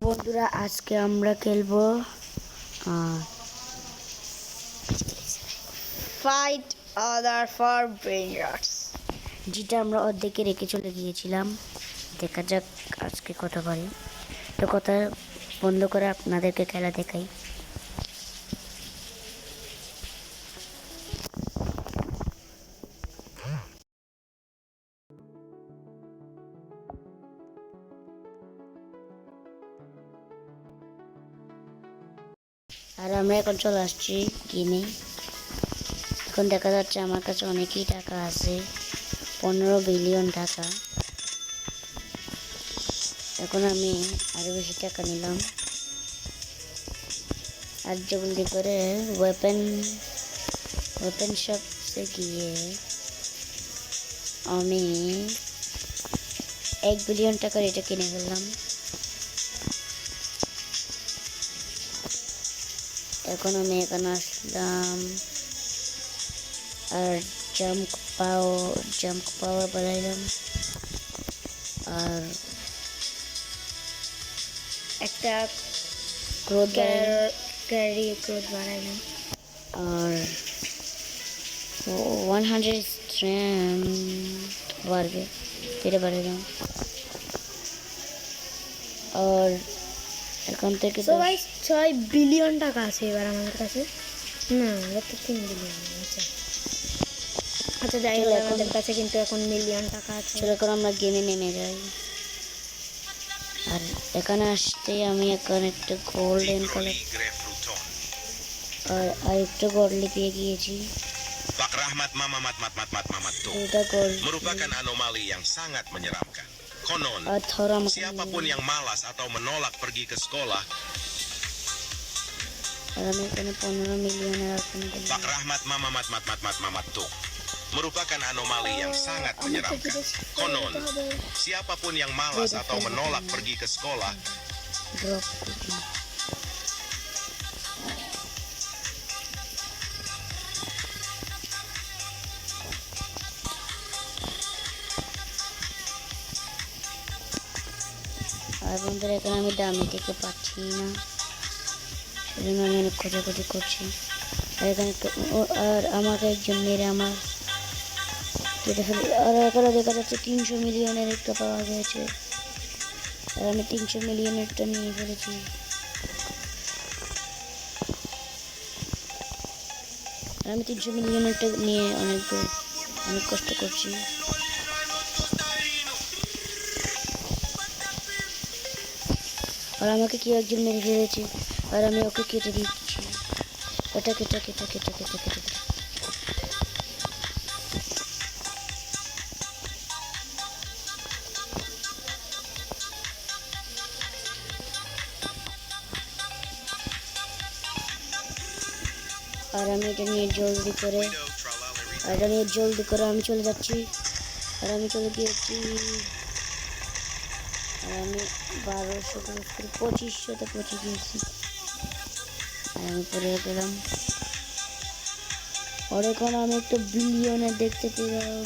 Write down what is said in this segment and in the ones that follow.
বন্ধুরা আজকে আমরা খেলবো ফাইট আদার ফর ব্রেঞ্জার্স, যেটা আমরা অর্ধেকে রেখে চলে গিয়েছিলাম। দেখা যাক আজকে কথা পারি। তো কথা বন্ধ করে আপনাদেরকে খেলা দেখাই। আর আমরা এখন চলে আসছি গেমে। এখন দেখা যাচ্ছে আমার কাছে অনেকই টাকা আছে, 15 বিলিয়ন টাকা। এখন আমি আরো বেশি টাকা নিলাম আর জলদি করে ওয়েপেন শপে গিয়ে আমি 1 বিলিয়ন টাকার এটা কিনে ফেললাম। এখন আমি এখানে আসলাম আর জাম্প পাওয়ার বাড়াইলাম আর একটা গ্রোথ ক্রোধ বাড়াইলাম আর 100 স্ট্রেংথ বাড়বে, এটা বাড়াইলাম। আর এখান থেকে সবাই 6 বিলিয়ন টাকা আছে এবার আমাদের কাছে। না, এবার তো 3 বিলিয়ন আছে। আচ্ছা যাই হোক, আমাদের কাছে কিন্তু এখন মিলিয়ন টাকা আছে। চলো এখন আমরা গেমে নেমে যাই। আর এখানে আসতে আমি এখন একটা গোল্ডেন কালার আর একটা গোল্ড পেয়ে গিয়েছি। Pak Rahmat Mamat tuh এটা gold merupakan anomali yang sangat menyeramkan. Konon, আর থর আমাকে siapapun yang malas atau menolak pergi ke sekolah, আর আমি এখানে 15 মিলিয়নের আপনি Pak Rahmat Mamat tuh merupakan anomali yang sangat menyeramkan. Konon, siapapun yang malas atau menolak pergi ke sekolah, drop আর বন্ধুরা এখানে আমি দামি থেকে পাচ্ছি না, সেজন্য আমি অনেক খোঁজাখুঁজি করছি। আর এখানে আর আমাকে একজন মেরে আমার কেটে ফেলে। আর এখানে দেখা যাচ্ছে 300 মিলিয়নের একটা পাওয়া গেছে আর আমি 300 মিলিয়নেরটা নিয়ে ফেলেছি। আর আমি 300 মিলিয়নেরটা নিয়ে অনেক কষ্ট করছি। আর আমাকে কেউ একজন মেরে ফেলেছে আর আমি ওকে কেটে দিচ্ছি। এটা কেটে আর আমি এটা নিয়ে জলদি করে আমি চলে যাচ্ছি। আর আমি চলে গিয়েছি আর আমি 1200 ক্রস করে 2500-তে পৌঁছে গিয়েছি। আর আমি পড়ে গেলাম। আর এখন আমি একটা বিলিয়নে দেখতে পেলাম,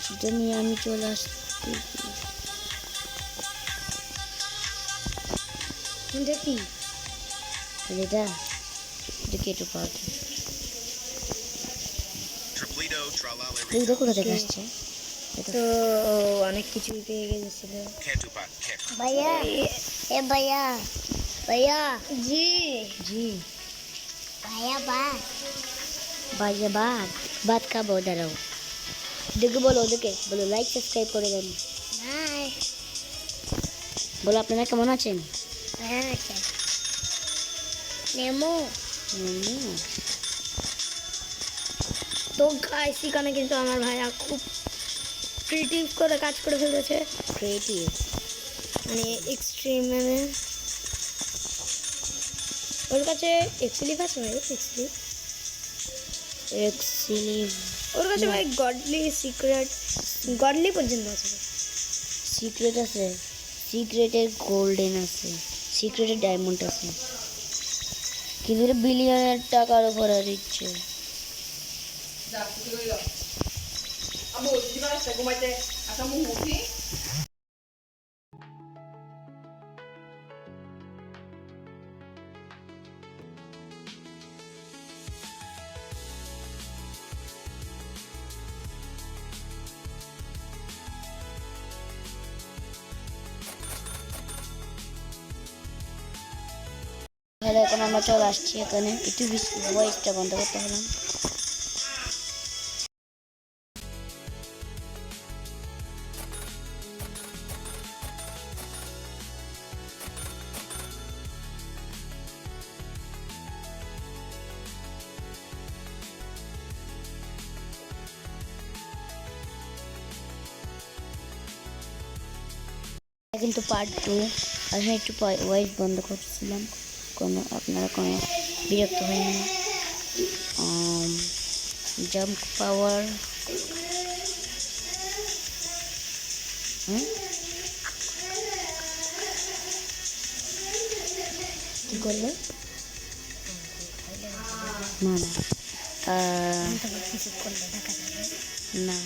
সেটা নিয়ে আমি চলে আসছি। দেখি এটা কেটু পাওয়া এইটা কোথা থেকে আসছে? তো অনেক কিছুই পেয়ে গেছিল। भैया ए भैया भैया জি भैया बात ভাইয়া ভাত খাবো, দাঁড়াও। দেখে বলো লাইক সাবস্ক্রাইব করে দেন। हाय বলো আপনারা কেমন আছেন? अच्छा नेमो তো গাইস এখানে কিন্তু আমার ভাইয়া খুব ক্রিয়েটিভ করে কাজ করে ফেলেছে, ক্রিয়েটিভ মানে এক্সট্রিম। মানে ওর কাছে এক্সিলিভ আছে ভাই, এক্সিলিভ ওর কাছে ভাই গডলি পর্যন্ত আছে। সিক্রেট আছে, সিক্রেটের গোল্ডেন আছে, সিক্রেটের ডায়মন্ড আছে, কিন্তু এটা বিলিয়নের টাকার উপর আর ইচ্ছে। তাহলে এখন আমরা চলে আসছি এখানে, একটু ভয়েসটা বন্ধ করতে হলাম। কিন্তু পার্ট 2, আমি একটু ভয়েস বন্ধ করছিলাম, আপনারা কোনো বিরক্ত হবেন না। জাম্প পাওয়ার, কি করলে না না না,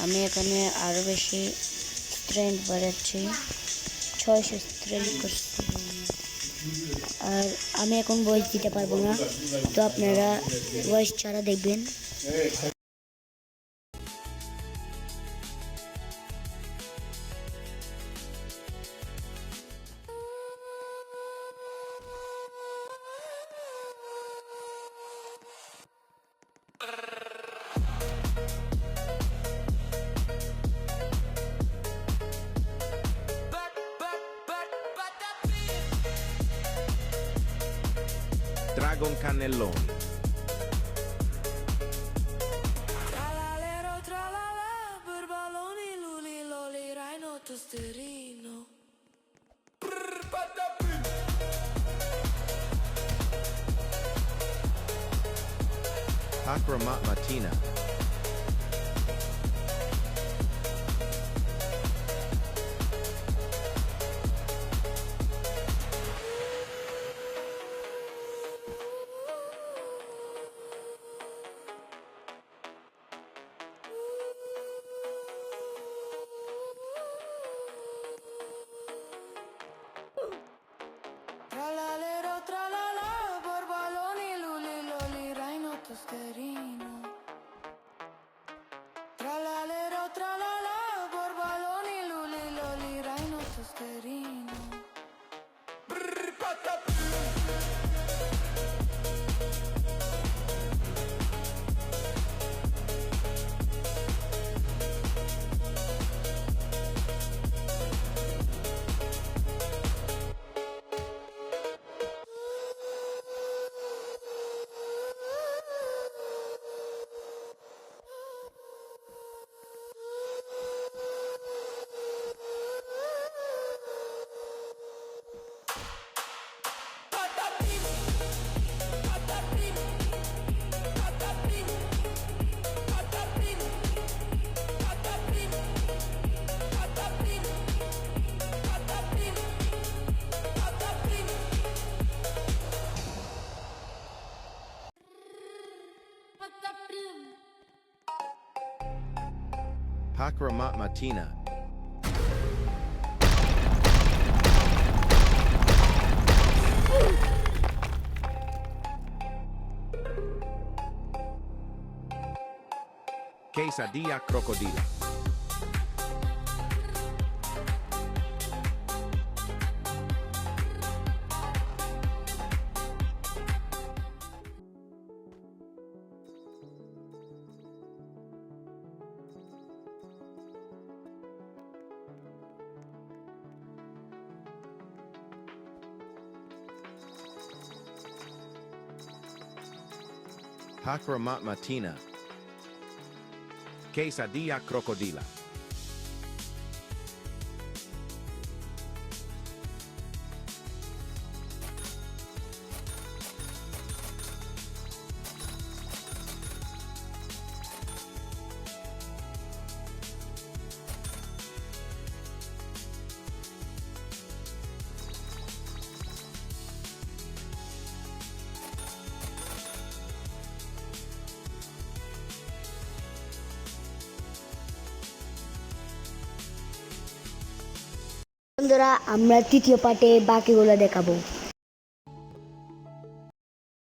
আমি এখানে আরো বেশি স্ট্রেংথ বাড়াচ্ছি, 600 স্ট্রেংথ করছি। আর আমি এখন ভয়েস দিতে পারবো না, তো আপনারা ভয়েস ছাড়া দেখবেন। Dragon Cannelloni. Tralalero, tralala, burbaloni, luli, loli, rhino, tosterino. Akramat Matina. Tralalero, tralala, burbaloni, luli, loli, rhino, tosterino. Tralalero, tralala, burbaloni, luli, loli, rhino, tosterino. Akramat Matina. Quesadilla Crocodila. Akramat Matina. Quesadilla Crocodila. বন্ধুরা, আমরা তৃতীয় পার্টে বাকিগুলো দেখাবো।